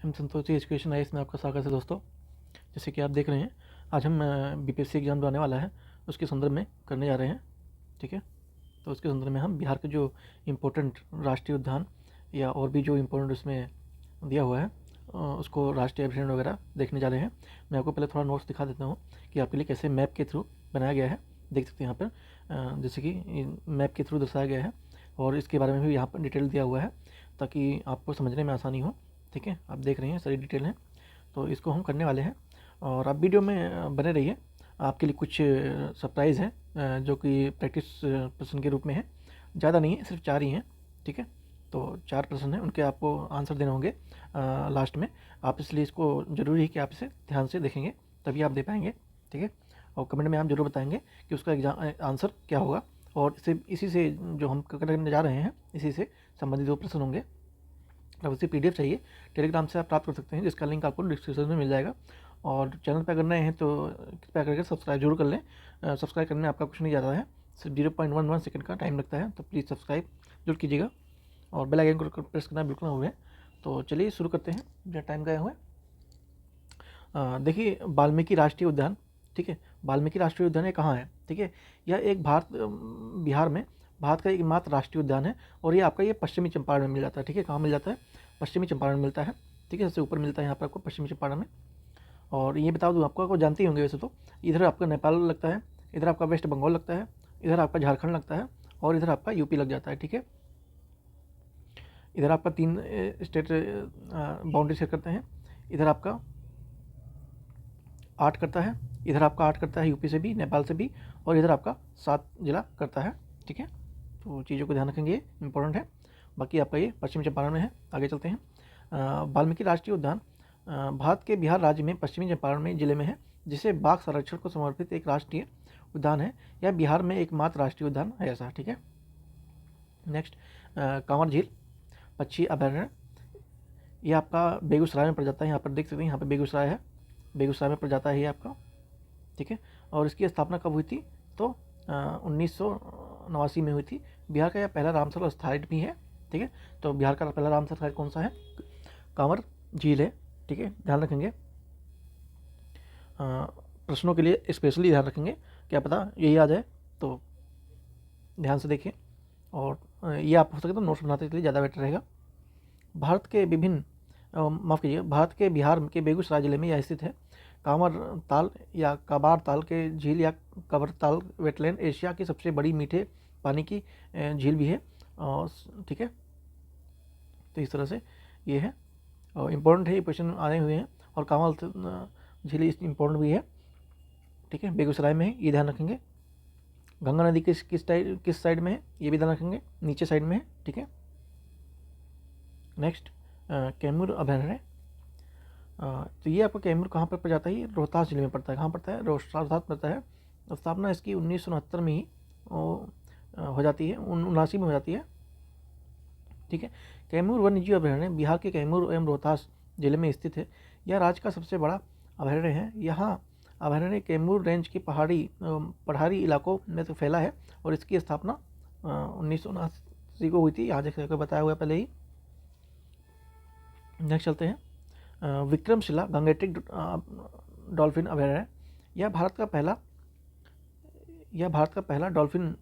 हम Santoshi education ice में आपका स्वागत है दोस्तों। जैसे कि आप देख रहे हैं, आज हम बीपीएससी एग्ज़ाम जो आने वाला है उसके संदर्भ में करने जा रहे हैं। ठीक है, तो उसके संदर्भ में हम बिहार के जो इम्पोर्टेंट राष्ट्रीय उद्यान या और भी जो इम्पोर्टेंट उसमें दिया हुआ है उसको राष्ट्रीय अभयारण्य वगैरह देखने जा रहे हैं। मैं आपको पहले थोड़ा नोट्स दिखा देता हूँ कि आपके लिए कैसे मैप के थ्रू बनाया गया है। देख सकते हैं यहाँ पर जैसे कि मैप के थ्रू दर्शाया गया है और इसके बारे में भी यहाँ पर डिटेल दिया हुआ है ताकि आपको समझने में आसानी हो। ठीक है, आप देख रहे हैं सारी डिटेल है, तो इसको हम करने वाले हैं और आप वीडियो में बने रहिए। आपके लिए कुछ सरप्राइज़ है जो कि प्रैक्टिस प्रश्न के रूप में है, ज़्यादा नहीं है, सिर्फ 4 ही हैं। ठीक है, तो 4 प्रश्न हैं, उनके आपको आंसर देने होंगे लास्ट में। आप इसलिए इसको ज़रूरी है कि आप इसे ध्यान से देखेंगे तभी आप दे पाएंगे। ठीक है, और कमेंट में आप ज़रूर बताएंगे कि उसका एग्जाम आंसर क्या होगा और इसी से जो हम करने जा रहे हैं इसी से संबंधित जो प्रश्न होंगे। अब उसे PDF चाहिए टेलीग्राम से आप प्राप्त कर सकते हैं, जिसका लिंक आपको डिस्क्रिप्शन में मिल जाएगा। और चैनल पर अगर नए हैं तो कृपया करके सब्सक्राइब जरूर कर लें। सब्सक्राइब करने में आपका कुछ नहीं जाता है, सिर्फ 0.11 सेकंड का टाइम लगता है, तो प्लीज़ सब्सक्राइब जरूर कीजिएगा और बेल आइकन को प्रेस करना बिल्कुल ना भूलें। तो चलिए शुरू करते हैं, जो टाइम गए हुए। देखिए, वाल्मीकि राष्ट्रीय उद्यान। ठीक है, वाल्मीकि राष्ट्रीय उद्यान ये कहाँ है? ठीक है, यह एक बिहार में भारत का एकमात्र राष्ट्रीय उद्यान है और ये आपका ये पश्चिमी चंपारण में मिल जाता है। ठीक है, कहाँ मिल जाता है? पश्चिमी चंपारण में मिलता है। ठीक है, सबसे ऊपर मिलता है यहाँ पर आपको पश्चिमी चंपारण में। और ये बता दूँ आपको जानते ही होंगे वैसे तो, इधर आपका नेपाल लगता है, इधर आपका वेस्ट बंगाल लगता है, इधर आपका झारखंड लगता है और इधर आपका यूपी लग जाता है। ठीक है, इधर आपका 3 स्टेट बाउंड्री शेयर करते हैं। इधर आपका 8 करता है, इधर आपका 8 करता है यूपी से भी, नेपाल से भी, और इधर आपका 7 जिला करता है। ठीक है, तो चीज़ों को ध्यान रखेंगे, इंपॉर्टेंट है। बाकी आपका ये पश्चिमी चंपारण में है। आगे चलते हैं। वाल्मीकि राष्ट्रीय उद्यान भारत के बिहार राज्य में पश्चिमी चंपारण में जिले में है, जिसे बाघ संरक्षण को समर्पित एक राष्ट्रीय उद्यान है। यह बिहार में एकमात्र राष्ट्रीय उद्यान है ऐसा। ठीक है, नेक्स्ट कांवर झील पक्षी अभयारण्य, ये आपका बेगूसराय में पड़ जाता है। यहाँ पर देख सकते हैं, यहाँ पर बेगूसराय है, बेगूसराय में पड़ जाता है ये आपका। ठीक है, और इसकी स्थापना कब हुई थी? तो 1989 में हुई थी। बिहार का यह पहला रामसर साइट भी है। ठीक है, तो बिहार का पहला रामसर साइट कौन सा है? कांवर झील है। ठीक है, ध्यान रखेंगे, प्रश्नों के लिए स्पेशली ध्यान रखेंगे, क्या पता यही आ जाए, तो ध्यान से देखिए और ये आप हो सके तो नोट्स बनाते के लिए ज़्यादा बेटर रहेगा। भारत के विभिन्न माफ़ कीजिए, भारत के बिहार के बेगूसराय जिले में यह स्थित है। कांवर ताल या काबार ताल के झील या कबर ताल वेटलैंड एशिया की सबसे बड़ी मीठे पानी की झील भी है। और ठीक है, तो इस तरह से ये है और इम्पोर्टेंट है, ये क्वेश्चन आए हुए हैं। और कांवर झील इम्पोर्टेंट भी है। ठीक है, बेगूसराय में है, ये ध्यान रखेंगे। गंगा नदी किस साइड में है, ये भी ध्यान रखेंगे, नीचे साइड में है। ठीक है, नेक्स्ट कैमूर अभयारण्य। तो ये आपका कैमूर कहाँ पर जाता है? ये रोहतास जिले में पड़ता है। कहाँ पड़ता है? रोहतास पड़ता है। स्थापना इसकी 1969 में ही हो जाती है, 79 में हो जाती है। ठीक है, कैमूर वन्यजीव अभयारण्य बिहार के कैमूर एवं रोहतास जिले में स्थित है। यह राज्य का सबसे बड़ा अभयारण्य है। यहाँ अभयारण्य कैमूर रेंज की पहाड़ी इलाकों में तो फैला है और इसकी स्थापना 1979 को हुई थी, यहाँ जैसे बताया हुआ पहले ही। नेक्स्ट चलते हैं, विक्रमशिला गंगेटिक डॉल्फिन अभयारण्य। यह भारत का पहला डॉल्फिन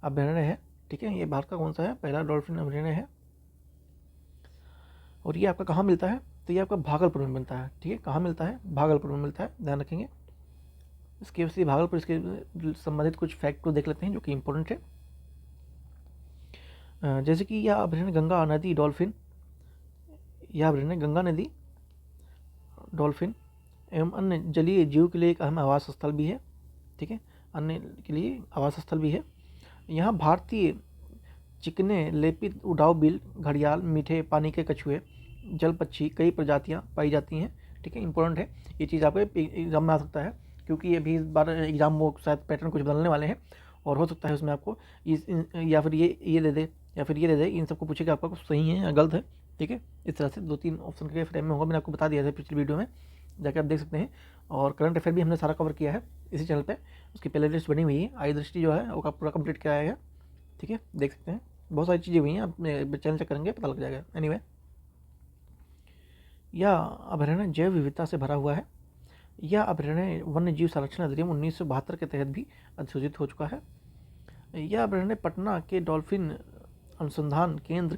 अभयारण्य है। ठीक है, ये भारत का कौन सा है? पहला डॉल्फिन अभयारण्य है। और ये आपका कहाँ मिलता है? तो ये आपका भागलपुर में मिलता है। ठीक है, कहाँ मिलता है? भागलपुर में मिलता है, ध्यान रखेंगे। इसके वैसे भागलपुर इसके संबंधित कुछ फैक्ट को देख लेते हैं जो कि इंपॉर्टेंट है। जैसे कि यह अभयारण्य गंगा नदी डॉल्फिन, यह अभयारण्य गंगा नदी डॉल्फिन एवं अन्य जलीय जीव के लिए एक अहम आवास स्थल भी है। ठीक है, अन्य के लिए आवास स्थल भी है। यहाँ भारतीय चिकने, लेपित, उड़ाऊ बिल, घड़ियाल, मीठे पानी के कछुए, जल पक्षी कई प्रजातियाँ पाई जाती हैं। ठीक है, इंपॉर्टेंट है, ये चीज़ आपको एग्जाम में आ सकता है क्योंकि ये भी इस बार एग्जाम वो शायद पैटर्न कुछ बदलने वाले हैं और हो सकता है उसमें आपको या फिर ये दे दे या फिर ये दे दे, इन सबको पूछेगा आपका कुछ सही है या गलत है। ठीक है, इस तरह से 2-3 ऑप्शन के फ्रेम में होगा, मैंने आपको बता दिया था पिछली वीडियो में, जाकर आप देख सकते हैं। और करंट अफेयर भी हमने सारा कवर किया है इसी चैनल पे, उसकी प्ले लिस्ट बनी हुई है, आई दृष्टि जो है वो पूरा कंप्लीट किया है। ठीक है, देख सकते हैं, बहुत सारी चीज़ें हुई हैं, आप चैनल चेक करेंगे पता लग जाएगा। एनीवे, यह अभयारण्य जैव विविधता से भरा हुआ है। यह अभयारण्य वन्य जीव संरक्षण अधिनियम 1972 के तहत भी अधिसूचित हो चुका है। यह अभयारण्य पटना के डॉल्फिन अनुसंधान केंद्र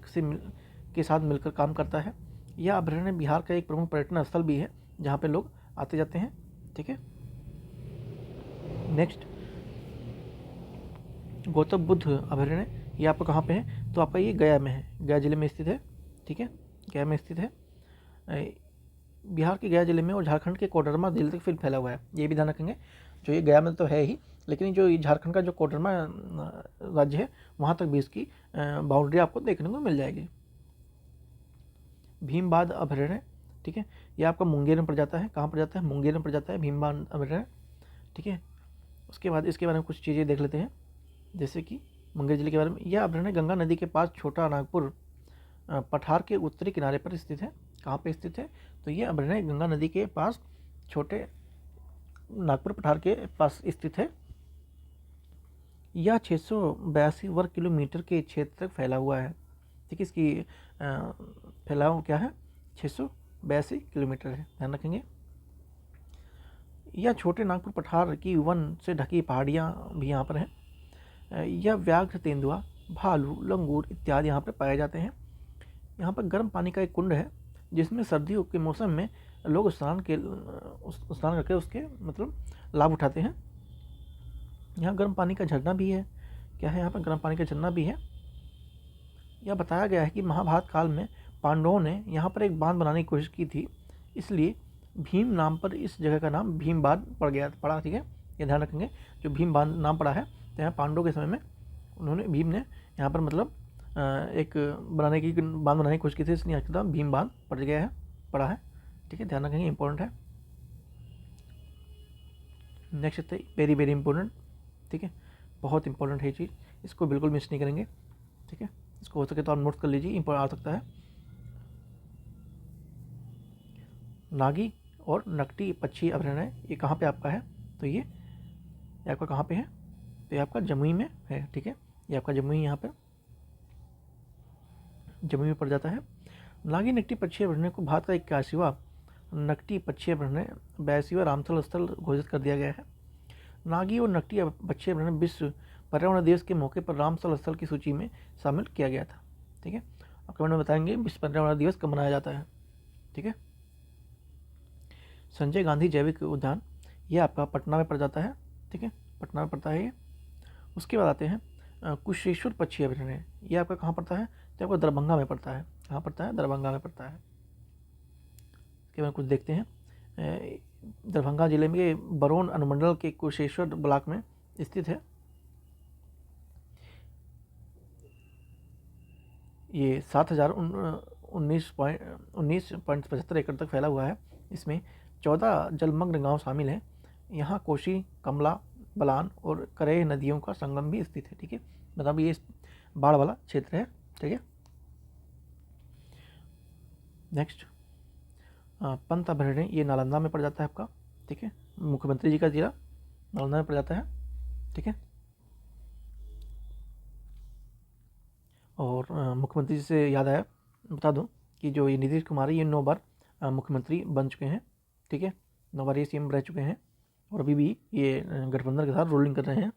के साथ मिलकर काम करता है। यह अभयारण्य बिहार का एक प्रमुख पर्यटन स्थल भी है जहाँ पे लोग आते जाते हैं। ठीक है, नेक्स्ट गौतम बुद्ध अभयारण्य, ये आपका कहाँ पे है? तो आपका ये गया में है, गया जिले में स्थित है। ठीक है, गया में स्थित है। बिहार के गया जिले में और झारखंड के कोडरमा जिले तक फिर फैला हुआ है, ये भी ध्यान रखेंगे। जो ये गया में तो है ही, लेकिन जो झारखंड का जो कोडरमा राज्य है वहाँ तक भी इसकी बाउंड्री आपको देखने को मिल जाएगी। भीमबाद अभयारण्य, ठीक है, ये आपका मुंगेर में पड़ जाता है। कहाँ पड़ जाता है? मुंगेर में पड़ जाता है भीमबाद अभयारण्य। ठीक है, उसके बाद इसके बारे में कुछ चीज़ें देख लेते हैं, जैसे कि मुंगेर जिले के बारे में। यह अभयारण्य गंगा नदी के पास छोटा नागपुर पठार के उत्तरी किनारे पर स्थित है। कहाँ पे स्थित है? तो ये अभयारण्य गंगा नदी के पास छोटे नागपुर पठार के पास स्थित है। यह 682 वर्ग किलोमीटर के क्षेत्र तक फैला हुआ है। ठीक है, इसकी फैलाव क्या है? 682 किलोमीटर है, ध्यान रखेंगे। यह छोटे नागपुर पठार की वन से ढकी पहाड़ियाँ भी यहाँ पर हैं। यह व्याघ्र, तेंदुआ, भालू, लंगूर इत्यादि यहाँ पर पाए जाते हैं। यहाँ पर गर्म पानी का एक कुंड है जिसमें सर्दियों के मौसम में लोग स्नान करके उसके मतलब लाभ उठाते हैं। यहाँ गर्म पानी का झरना भी है। क्या है? यहाँ पर गर्म पानी का झरना भी है। यह बताया गया है कि महाभारत काल में पांडवों ने यहाँ पर एक बांध बनाने की कोशिश की थी, इसलिए भीम नाम पर इस जगह का नाम भीमबाद पड़ा। ठीक है, ये ध्यान रखेंगे। जो भीम बांध नाम पड़ा है, तो यहाँ पांडवों के समय में भीम ने यहाँ पर मतलब एक बांध बनाने की कोशिश की थी, इसलिए आज का नाम भीम बांध पड़ा है। ठीक है, ध्यान रखेंगे, इंपॉर्टेंट है। नेक्स्ट है वेरी इंपॉर्टेंट। ठीक है, बहुत इंपॉर्टेंट है ये चीज़, इसको बिल्कुल मिस नहीं करेंगे। ठीक है, इसको हो सके तो आप नोट कर लीजिए, इंपॉर्टेंट आ सकता है। नागी और नकटी पक्षी अभयारण्य, ये कहाँ पे आपका है? तो ये आपका कहाँ पे है? तो ये आपका जमुई में है। ठीक है, ये आपका जमुई यहाँ पे जमुई में पड़ जाता है। नागी नकटी पक्षी अभयारण्य को भारत का 81वां नकटी पक्षी अभयारण्य 82वां रामसर स्थल घोषित कर दिया गया है। नागी और नकटी पक्षी अभयारण्य विश्व पर्यावरण दिवस के मौके पर रामसर स्थल की सूची में शामिल किया गया था। ठीक है, आप कमेंट में बताएंगे विश्व पर्यावरण दिवस कब मनाया जाता है। ठीक है, संजय गांधी जैविक उद्यान, ये आपका पटना में पड़ जाता है। ठीक है, पटना में पड़ता है ये। उसके बाद आते हैं कुशेश्वर पक्षी अभयारण्य, ये आपका कहाँ पड़ता है? तो आपका दरभंगा में पड़ता है। कहाँ पड़ता है? दरभंगा में पड़ता है। इसके बाद कुछ देखते हैं। दरभंगा जिले में बरौन अनुमंडल के कुशेश्वर ब्लॉक में स्थित है। ये 7,019.75 एकड़ तक फैला हुआ है। इसमें 14 जलमग्न गांव शामिल हैं। यहाँ कोसी, कमला, बलान और करेह नदियों का संगम भी स्थित है। ठीक है, मतलब ये बाढ़ वाला क्षेत्र है। ठीक है, नेक्स्ट पंत अभयारण्य, ये नालंदा में पड़ जाता है आपका। ठीक है, मुख्यमंत्री जी का जिला नालंदा में पड़ जाता है। ठीक है, और मुख्यमंत्री जी से याद आया, बता दूं कि जो ये नीतीश कुमार है, ये 9 बार मुख्यमंत्री बन चुके हैं। ठीक है, 9 बार ये सीएम रह चुके हैं और अभी भी ये गठबंधन के साथ रूलिंग कर रहे हैं,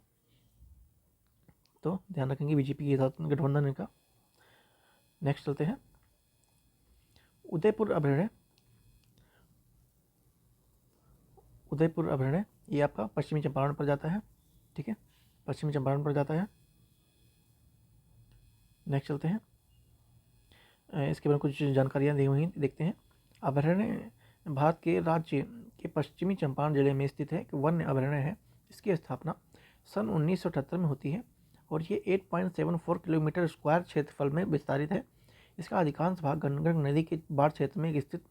तो ध्यान रखेंगे बीजेपी के साथ गठबंधन का। नेक्स्ट चलते हैं उदयपुर अभयारण्य। उदयपुर अभयारण्य ये आपका पश्चिमी चंपारण पर जाता है। ठीक है, पश्चिमी चंपारण पर जाता है। नेक्स्ट चलते हैं, इसके बारे में कुछ जानकारियाँ दी हुई देखते हैं। अभयारण्य भारत के राज्य के पश्चिमी चंपारण जिले में स्थित है, एक वन्य अभयारण्य है। इसकी स्थापना सन 1978 में होती है और ये 8.74 किलोमीटर स्क्वायर क्षेत्रफल में विस्तारित है। इसका अधिकांश भाग गंगा नदी के बाढ़ क्षेत्र में स्थित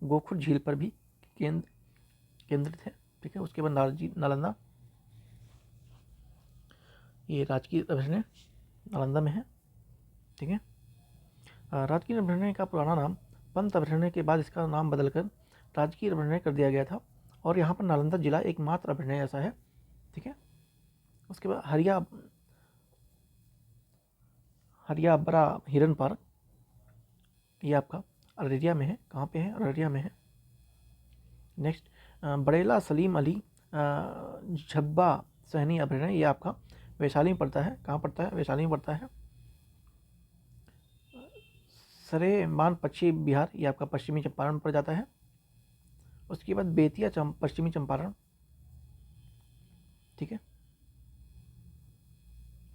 गोखुर झील पर भी केंद्रित है। ठीक है, उसके बाद नालंदा, ये राजकीय अभयारण्य नालंदा में है। ठीक है, राजकीय अभयारण्य का पुराना नाम पंत अभयारण्य के बाद इसका नाम बदलकर राजकीय अभयारण्य कर दिया गया था और यहाँ पर नालंदा जिला एकमात्र अभयारण्य ऐसा है। ठीक है, उसके बाद हरियाबरा हिरन पार्क, ये आपका अररिया में है। कहाँ पे है? अररिया में है। नेक्स्ट, बड़ेला सलीम अली झब्बा सहनी अभयारण्य, ये आपका वैशाली में पड़ता है। कहाँ पड़ता है? वैशाली में पड़ता है। सरेमान पश्चिम बिहार, ये आपका पश्चिमी चंपारण में पड़ जाता है। उसके बाद बेतिया पश्चिमी चंपारण, ठीक है,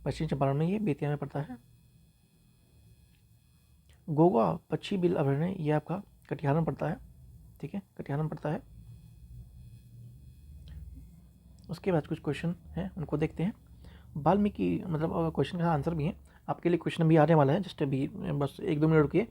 पश्चिमी चंपारण में ये बेतिया में पड़ता है। गोगा पक्षी बिल अभयारण्य, ये आपका कटिहार में पड़ता है, ठीक है, कटिहार में पड़ता है। उसके बाद कुछ क्वेश्चन हैं, उनको देखते हैं। वाल्मीकि, मतलब क्वेश्चन का आंसर भी है आपके लिए, क्वेश्चन भी आने वाला है, जस्ट अभी बस 1-2 मिनट रुकिए,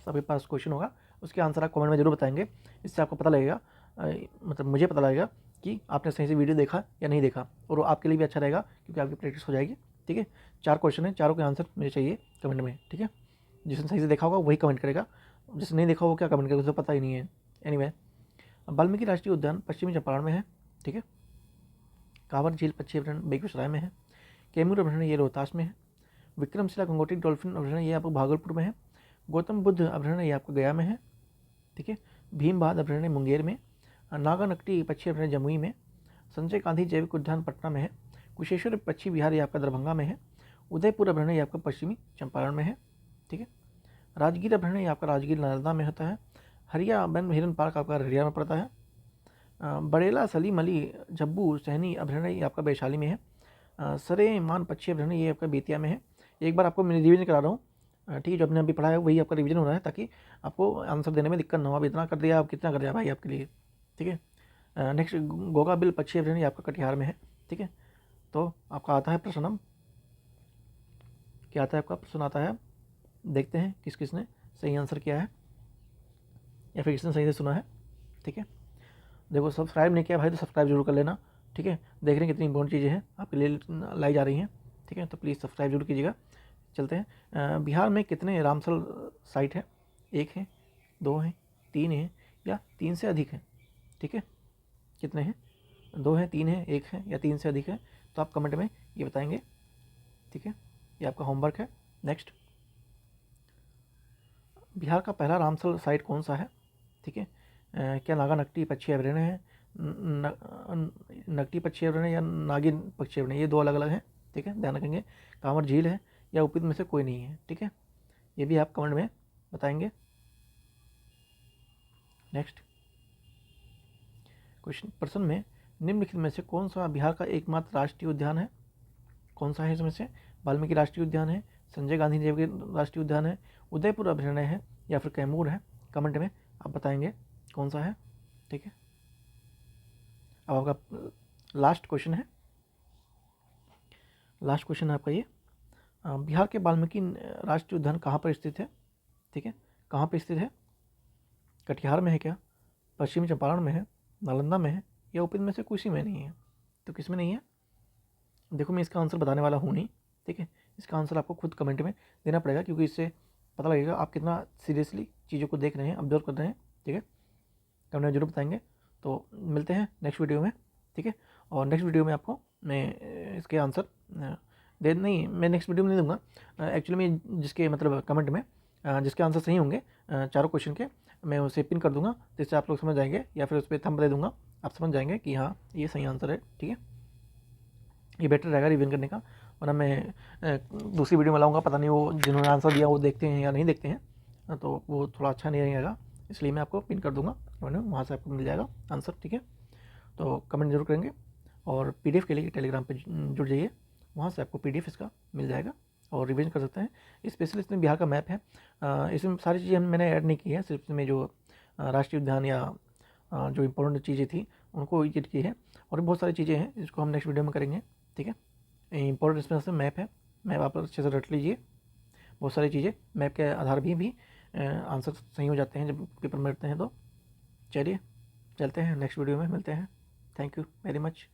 सबके पास क्वेश्चन होगा, उसके आंसर आप कमेंट में जरूर बताएंगे। इससे आपको पता लगेगा, मतलब मुझे पता लगेगा कि आपने सही से वीडियो देखा या नहीं देखा, और वो आपके लिए भी अच्छा रहेगा क्योंकि आपकी प्रैक्टिस हो जाएगी, ठीक है। 4 क्वेश्चन है, चारों के आंसर मुझे चाहिए कमेंट में, ठीक है। जिसने सही से देखा होगा वही कमेंट करेगा, जिसने नहीं देखा होगा क्या कमेंट करेगा, उसे पता ही नहीं है। एनीवे, वाल्मीकि राष्ट्रीय उद्यान पश्चिमी चंपारण में है, ठीक है। कांवर झील पश्चिमी अभयारण्य बेगूसराय में है। कैमूर अभयारण्य ये रोहतास में है। विक्रमशिला गंगोत्री डॉल्फिन अभयारण्य ये आपको भागलपुर में है। गौतम बुद्ध अभयारण्य ये आपको गया में है, ठीक है। भीमबाद अभयारण्य मुंगेर में। नागानकटी पक्षी अभयारण्य जमुई में। संजय गांधी जैविक उद्यान पटना में है। कुशेश्वर पक्षी विहार ये आपका दरभंगा में है। उदयपुर अभयारण्य ये आपका पश्चिमी चंपारण में है, ठीक है। राजगीर अभयारण्य ये आपका राजगीर नालंदा में होता है। हरिया वन हिरन पार्क आपका हरियाणा में पड़ता है। बड़ेला सलीम अली झब्बू सहनी अभयारण्य ये आपका वैशाली में है। सरेमान पक्षी अभयारण्य ये आपका बेतिया में है। एक बार आपको मैं रिवीजन करा रहा हूँ, ठीक है, जो आपने अभी पढ़ा है वही आपका रिवीजन हो रहा है, ताकि आपको आंसर देने में दिक्कत ना हो। अब इतना कर दिया, आप कितना कर दिया भाई आपके लिए, ठीक है। नेक्स्ट, गोगा बिल पक्षी अभयारण्य आपका कटिहार में है, ठीक है। तो आपका आता है प्रश्न, क्या आता है आपका प्रश्न आता है, देखते हैं किस किसने सही आंसर किया है या फिर किसने सही से सुना है, ठीक है। देखो, सब्सक्राइब नहीं किया भाई तो सब्सक्राइब जरूर कर लेना, ठीक है। देख रहे हैं कितनी इंपॉर्टेंट चीज़ें हैं आपके लिए लाई जा रही हैं, ठीक है, तो प्लीज़ सब्सक्राइब जरूर कीजिएगा। चलते हैं, बिहार में कितने रामसल साइट है? 1 है, 2 हैं, 3 हैं या 3 से अधिक है, ठीक है। कितने हैं? 2 हैं, 3 हैं, 1 है या 3 से अधिक है, तो आप कमेंट में ये बताएंगे, ठीक है। ये आपका होमवर्क है। नेक्स्ट, बिहार का पहला रामसल साइट कौन सा है, ठीक है। क्या नागानकटी पक्षी अभयारण्य है, नकटी पक्षी अभयारण्य या नागिन पक्षी अभयारण्य, ये 2 अलग अलग हैं, ठीक है, ध्यान रखेंगे। कांवर झील है या उपयुक्त में से कोई नहीं है, ठीक है, ये भी आप कमेंट में बताएंगे। नेक्स्ट क्वेश्चन, प्रश्न में निम्नलिखित में से कौन सा बिहार का एकमात्र राष्ट्रीय उद्यान है? कौन सा है इसमें से? वाल्मीकि राष्ट्रीय उद्यान है, संजय गांधी जैविक राष्ट्रीय उद्यान है, उदयपुर अभयारण्य है या फिर कैमूर है? कमेंट में आप बताएंगे कौन सा है, ठीक है। अब आपका लास्ट क्वेश्चन है, लास्ट क्वेश्चन है आपका ये, बिहार के वाल्मीकि राष्ट्रीय उद्यान कहाँ पर स्थित है, ठीक है, कहाँ पर स्थित है? कटिहार में है क्या, पश्चिमी चंपारण में है, नालंदा में है या उपयुक्त में से किसी में नहीं है? तो किस में नहीं है? देखो, मैं इसका आंसर बताने वाला हूँ नहीं, ठीक है, इसका आंसर आपको खुद कमेंट में देना पड़ेगा, क्योंकि इससे पता लगेगा आप कितना सीरियसली चीज़ों को देख रहे हैं, ऑब्जर्व कर रहे हैं, ठीक है। कमेंट में जरूर बताएंगे। तो मिलते हैं नेक्स्ट वीडियो में, ठीक है। और नेक्स्ट वीडियो में आपको मैं इसके आंसर मैं नेक्स्ट वीडियो में नहीं दूंगा, एक्चुअली मैं जिसके मतलब कमेंट में जिसके आंसर सही होंगे चारों क्वेश्चन के, मैं उसे पिन कर दूंगा, जिससे आप लोग समझ जाएंगे, या फिर उस पर थंब दे दूंगा, आप समझ जाएंगे कि हाँ ये सही आंसर है, ठीक है। ये बेटर रहेगा रिवीजन करने का, वरना मैं दूसरी वीडियो में लाऊंगा, पता नहीं वो जिन्होंने आंसर दिया वो देखते हैं या नहीं देखते हैं, तो वो थोड़ा अच्छा नहीं रहेगा, इसलिए मैं आपको पिन कर दूंगा, वहाँ से आपको मिल जाएगा आंसर, ठीक है। तो कमेंट जरूर करेंगे, और पीडीएफ के लिए टेलीग्राम पे जुड़ जाइए, वहाँ से आपको पीडीएफ इसका मिल जाएगा और रिवीजन कर सकते हैं। स्पेशली इसमें बिहार का मैप है, इसमें सारी चीज़ें मैंने ऐड नहीं की है, सिर्फ इसमें जो राष्ट्रीय उद्यान या जो इम्पोर्टेंट चीज़ें थी उनको एडिट की है, और भी बहुत सारी चीज़ें हैं जिसको हम नेक्स्ट वीडियो में करेंगे, ठीक है। इंपॉर्टेंट इसमें से मैप है, मैप आप अच्छे से रट लीजिए, बहुत सारी चीज़ें मैप के आधार भी आंसर सही हो जाते हैं जब पेपर में रटते हैं। तो चलिए चलते हैं, नेक्स्ट वीडियो में मिलते हैं। Thank you very much.